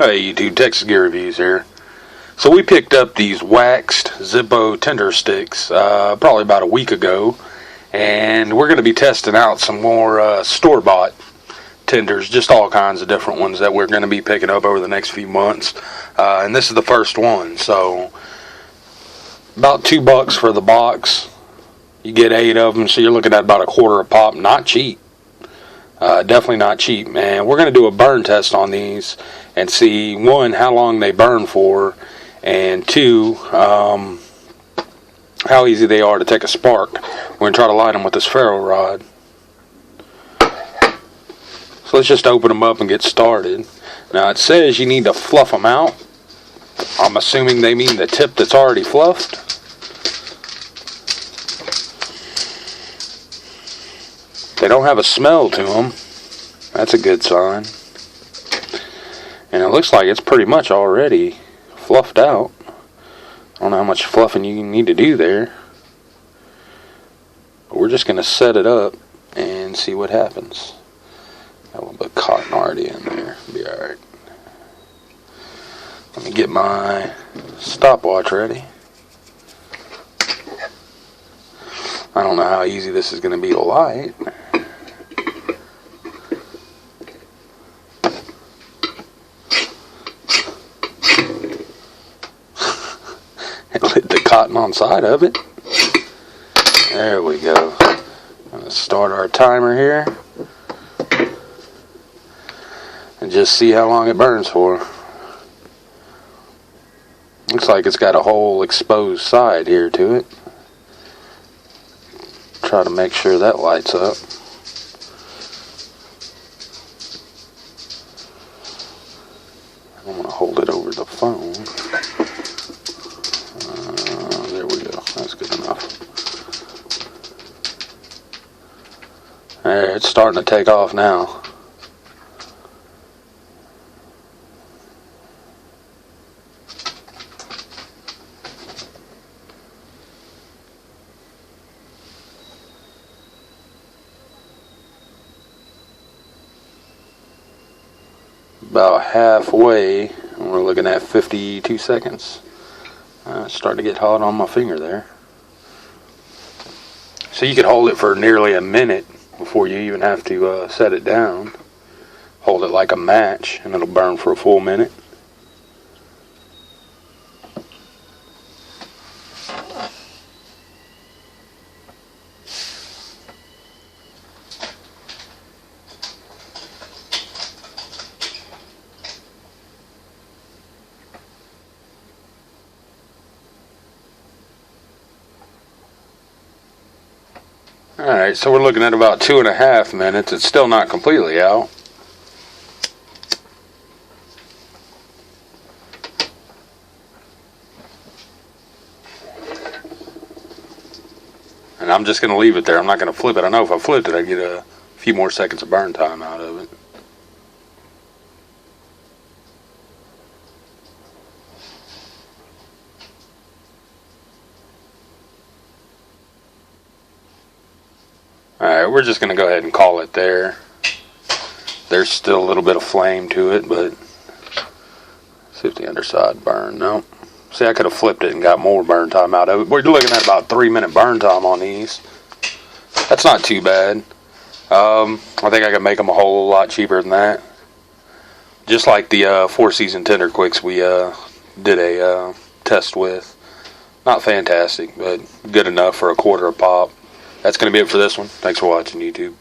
Hey YouTube, Texas Gear Reviews here. So we picked up these waxed Zippo Tinder sticks probably about a week ago, and we're going to be testing out some more store-bought Tinders, just all kinds of different ones that we're going to be picking up over the next few months. And this is the first one, so about $2 for the box. You get 8 of them, so you're looking at about a quarter a pop. Not cheap. Definitely not cheap, man. We're going to do a burn test on these and see, one, how long they burn for, and two, how easy they are to take a spark. We're going to try to light them with this ferro rod. So let's just open them up and get started. Now it says you need to fluff them out. I'm assuming they mean the tip that's already fluffed. They don't have a smell to them. That's a good sign. And it looks like it's pretty much already fluffed out. I don't know how much fluffing you need to do there. But we're just going to set it up and see what happens. Got a little bit of cotton already in there. Be alright. Let me get my stopwatch ready. I don't know how easy this is going to be to light. It lit the cotton on side of it. There we go. I'm going to start our timer here and just see how long it burns for. Looks like it's got a whole exposed side here to it. Try to make sure that lights up. I'm going to hold it over the phone. There we go. That's good enough. There, it's starting to take off now. About halfway, and we're looking at 52 seconds. It's starting to get hot on my finger there. So you could hold it for nearly a minute before you even have to set it down. Hold it like a match and it'll burn for a full minute. Alright, so we're looking at about 2.5 minutes. It's still not completely out. And I'm just going to leave it there. I'm not going to flip it. I know if I flipped it, I'd get a few more seconds of burn time out of it. Alright, we're just going to go ahead and call it there. There's still a little bit of flame to it, but see if the underside burned. No. See, I could have flipped it and got more burn time out of it. We're looking at about 3-minute burn time on these. That's not too bad. I think I could make them a whole lot cheaper than that. Just like the Four Season Tinder Quicks we did a test with. Not fantastic, but good enough for a quarter a pop. That's going to be it for this one. Thanks for watching, YouTube.